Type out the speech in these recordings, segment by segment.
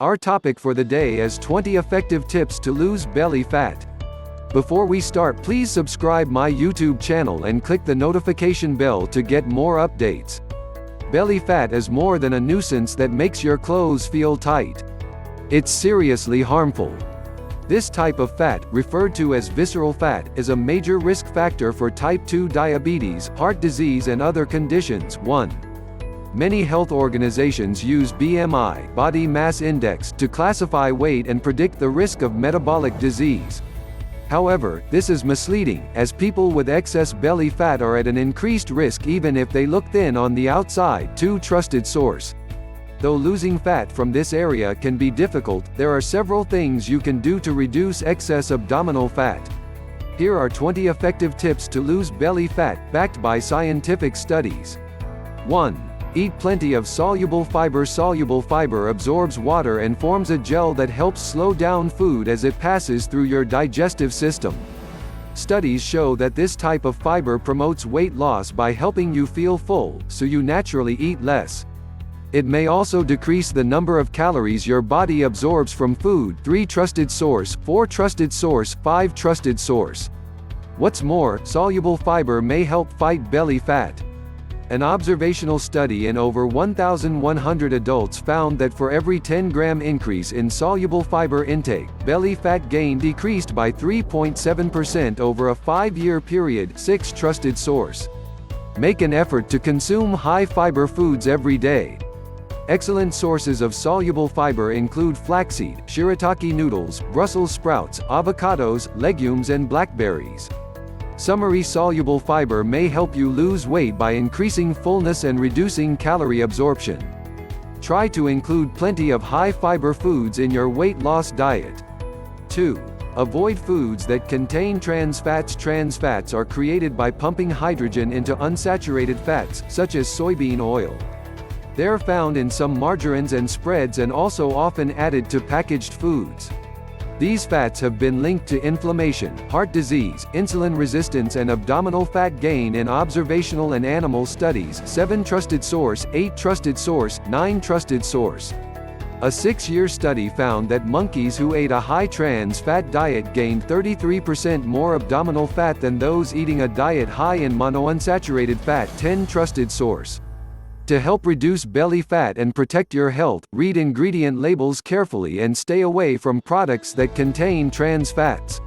Our topic for the day is 20 effective tips to lose belly fat. Before we start, please subscribe my YouTube channel and click the notification bell to get more updates. Belly fat is more than a nuisance that makes your clothes feel tight. It's seriously harmful. This type of fat, referred to as visceral fat, is a major risk factor for type 2 diabetes, heart disease and other conditions. 1. Many health organizations use BMI, body mass index, to classify weight and predict the risk of metabolic disease. However, this is misleading, as people with excess belly fat are at an increased risk even if they look thin on the outside. 2. Trusted source. Though losing fat from this area can be difficult, there are several things you can do to reduce excess abdominal fat. Here are 20 effective tips to lose belly fat, backed by scientific studies. 1. Eat plenty of soluble fiber. Soluble fiber absorbs water and forms a gel that helps slow down food as it passes through your digestive system. Studies show that this type of fiber promotes weight loss by helping you feel full, so you naturally eat less. It may also decrease the number of calories your body absorbs from food. 3. Trusted source. 4. Trusted source. 5. Trusted source. What's more, soluble fiber may help fight belly fat. An observational study in over 1,100 adults found that for every 10-gram increase in soluble fiber intake, belly fat gain decreased by 3.7% over a 5-year period. 6. Trusted source. Make an effort to consume high-fiber foods every day. Excellent sources of soluble fiber include flaxseed, shirataki noodles, Brussels sprouts, avocados, legumes and blackberries. Summary: soluble fiber may help you lose weight by increasing fullness and reducing calorie absorption. Try to include plenty of high-fiber foods in your weight loss diet. 2. Avoid foods that contain trans fats. Trans fats are created by pumping hydrogen into unsaturated fats, such as soybean oil. They're found in some margarines and spreads and also often added to packaged foods. These fats have been linked to inflammation, heart disease, insulin resistance and abdominal fat gain in observational and animal studies. 7. Trusted source. 8. Trusted source. 9. Trusted source. A 6-year study found that monkeys who ate a high trans fat diet gained 33% more abdominal fat than those eating a diet high in monounsaturated fat. 10. Trusted source. To help reduce belly fat and protect your health, read ingredient labels carefully and stay away from products that contain trans fats.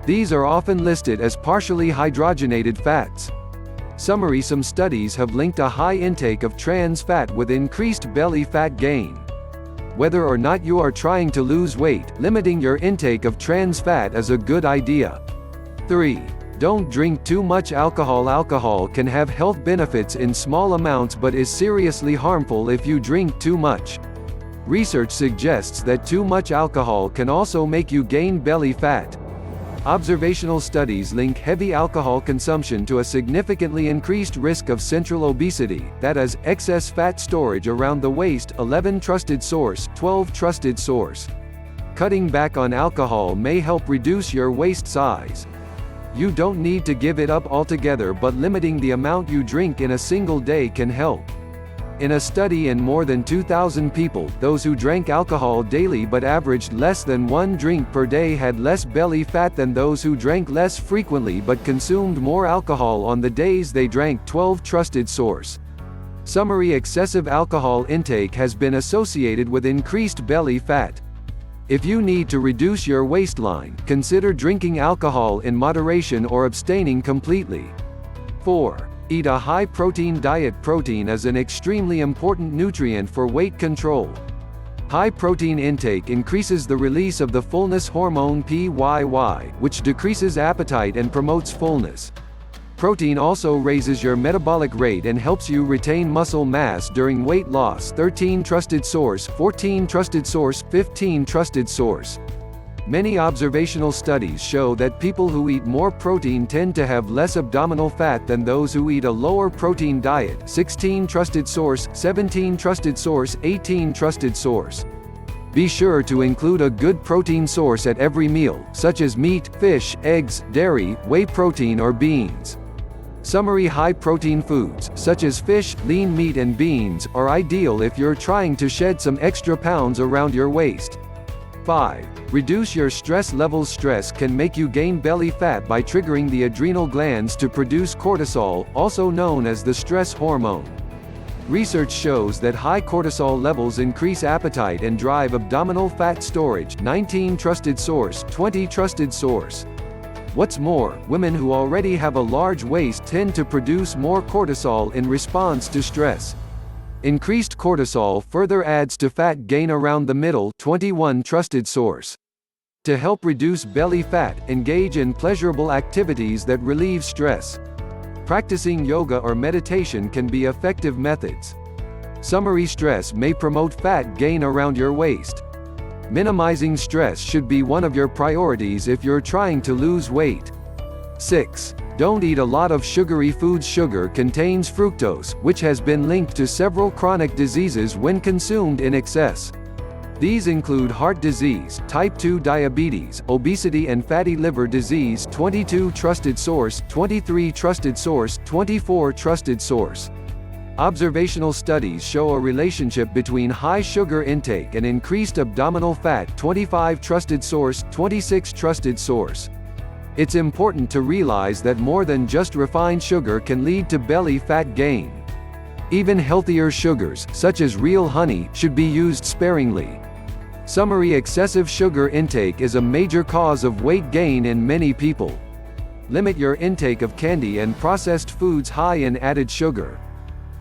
These are often listed as partially hydrogenated fats. Summary: some studies have linked a high intake of trans fat with increased belly fat gain. Whether or not you are trying to lose weight, limiting your intake of trans fat is a good idea. 3. Don't drink too much alcohol. Alcohol can have health benefits in small amounts but is seriously harmful if you drink too much. Research suggests that too much alcohol can also make you gain belly fat. Observational studies link heavy alcohol consumption to a significantly increased risk of central obesity, that is, excess fat storage around the waist. 11. Trusted source. 12. Trusted source. Cutting back on alcohol may help reduce your waist size. You don't need to give it up altogether, but limiting the amount you drink in a single day can help. In a study in more than 2,000 people, those who drank alcohol daily but averaged less than 1 drink per day had less belly fat than those who drank less frequently but consumed more alcohol on the days they drank. 12. Trusted source. Summary: excessive alcohol intake has been associated with increased belly fat. If you need to reduce your waistline, consider drinking alcohol in moderation or abstaining completely. 4. Eat a high-protein diet. Protein is an extremely important nutrient for weight control. High protein intake increases the release of the fullness hormone PYY, which decreases appetite and promotes fullness. Protein also raises your metabolic rate and helps you retain muscle mass during weight loss. 13. Trusted source. 14. Trusted source. 15. Trusted source. Many observational studies show that people who eat more protein tend to have less abdominal fat than those who eat a lower protein diet. 16. Trusted source. 17. Trusted source. 18. Trusted source. Be sure to include a good protein source at every meal, such as meat, fish, eggs, dairy, whey protein or beans. Summary: high-protein foods, such as fish, lean meat and beans, are ideal if you're trying to shed some extra pounds around your waist. 5. Reduce your stress levels. Stress can make you gain belly fat by triggering the adrenal glands to produce cortisol, also known as the stress hormone. Research shows that high cortisol levels increase appetite and drive abdominal fat storage. 19 Trusted source, 20 Trusted source. What's more, women who already have a large waist tend to produce more cortisol in response to stress. Increased cortisol further adds to fat gain around the middle. 21 Trusted source. To help reduce belly fat, engage in pleasurable activities that relieve stress. Practicing yoga or meditation can be effective methods. Summary: stress may promote fat gain around your waist. Minimizing stress should be one of your priorities if you're trying to lose weight. 6. Don't eat a lot of sugary foods. Sugar contains fructose, which has been linked to several chronic diseases when consumed in excess. These include heart disease, type 2 diabetes, obesity and fatty liver disease. 22 Trusted source, 23 Trusted source, 24 Trusted source. Observational studies show a relationship between high sugar intake and increased abdominal fat. 25 Trusted source, 26 Trusted source. It's important to realize that more than just refined sugar can lead to belly fat gain. Even healthier sugars, such as real honey, should be used sparingly. Summary: excessive sugar intake is a major cause of weight gain in many people. Limit your intake of candy and processed foods high in added sugar.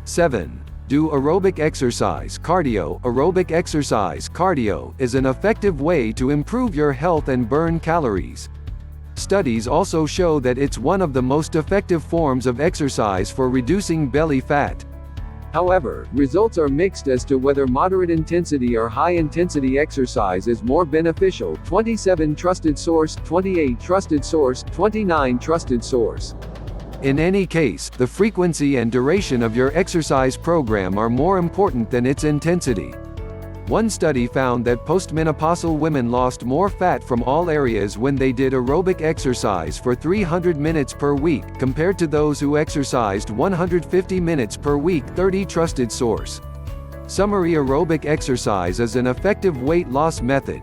7. Do aerobic exercise. Cardio. Aerobic exercise cardio is an effective way to improve your health and burn calories. Studies also show that it's one of the most effective forms of exercise for reducing belly fat. However, results are mixed as to whether moderate intensity or high intensity exercise is more beneficial. 27 Trusted source, 28 Trusted source, 29 Trusted source. In any case, the frequency and duration of your exercise program are more important than its intensity. One study found that postmenopausal women lost more fat from all areas when they did aerobic exercise for 300 minutes per week, compared to those who exercised 150 minutes per week. 30 Trusted source. Summary: aerobic exercise is an effective weight loss method.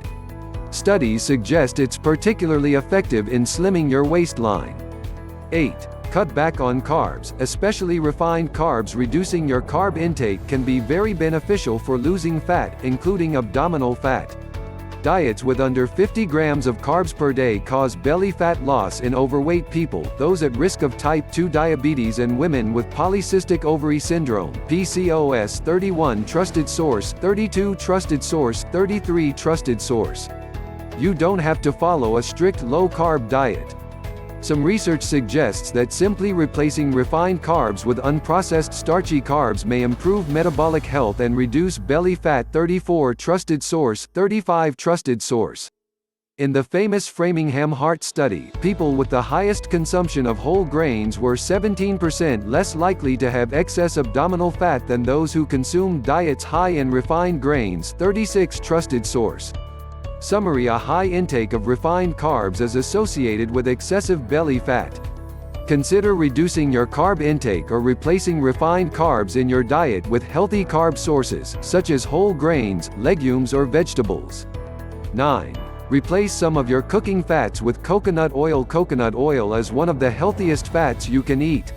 Studies suggest it's particularly effective in slimming your waistline. 8. Cut back on carbs, especially refined carbs. Reducing your carb intake can be very beneficial for losing fat, including abdominal fat. Diets with under 50 grams of carbs per day cause belly fat loss in overweight people, those at risk of type 2 diabetes and women with polycystic ovary syndrome (PCOS). 31 Trusted source, 32 Trusted source, 33 Trusted source. You don't have to follow a strict low-carb diet. Some research suggests that simply replacing refined carbs with unprocessed starchy carbs may improve metabolic health and reduce belly fat. 34 Trusted source, 35 Trusted source. In the famous Framingham Heart Study, people with the highest consumption of whole grains were 17% less likely to have excess abdominal fat than those who consumed diets high in refined grains. 36 Trusted source. Summary: a high intake of refined carbs is associated with excessive belly fat. Consider reducing your carb intake or replacing refined carbs in your diet with healthy carb sources, such as whole grains, legumes or vegetables. 9. Replace some of your cooking fats with coconut oil. Coconut oil is one of the healthiest fats you can eat.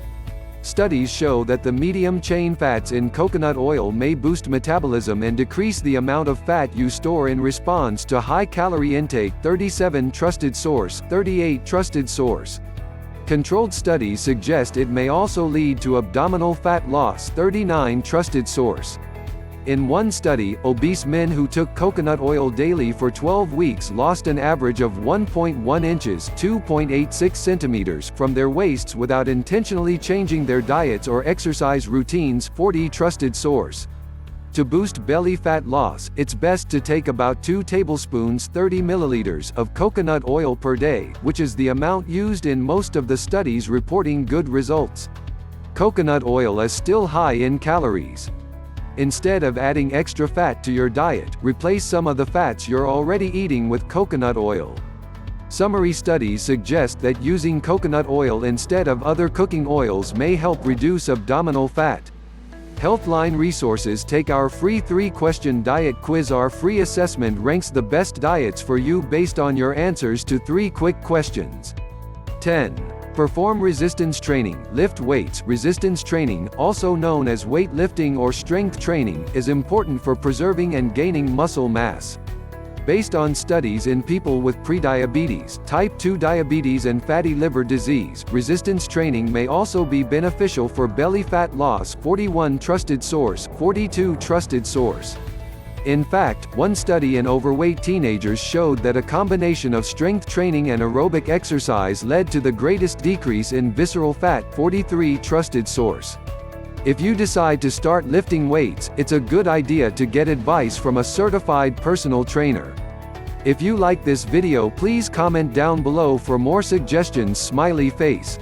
Studies show that the medium-chain fats in coconut oil may boost metabolism and decrease the amount of fat you store in response to high-calorie intake. 37 Trusted source, 38 Trusted source. Controlled studies suggest it may also lead to abdominal fat loss. 39 Trusted source. In one study, obese men who took coconut oil daily for 12 weeks lost an average of 1.1 inches (2.86 centimeters) from their waists without intentionally changing their diets or exercise routines. 40 Trusted source. To boost belly fat loss, it's best to take about 2 tablespoons (30 milliliters) of coconut oil per day, which is the amount used in most of the studies reporting good results. Coconut oil is still high in calories. Instead of adding extra fat to your diet, replace some of the fats you're already eating with coconut oil. Summary studies suggest that using coconut oil instead of other cooking oils may help reduce abdominal fat. Healthline Resources take our free 3-question diet quiz. Our free assessment ranks the best diets for you based on your answers to 3 quick questions. 10. Perform resistance training. Lift weights. Resistance training, also known as weightlifting or strength training, is important for preserving and gaining muscle mass. Based on studies in people with prediabetes, type 2 diabetes and fatty liver disease, resistance training may also be beneficial for belly fat loss. 41 trusted source, 42 trusted source. In fact, one study in overweight teenagers showed that a combination of strength training and aerobic exercise led to the greatest decrease in visceral fat. 43 trusted source. If you decide to start lifting weights, it's a good idea to get advice from a certified personal trainer. If you like this video, please comment down below for more suggestions. Smiley face.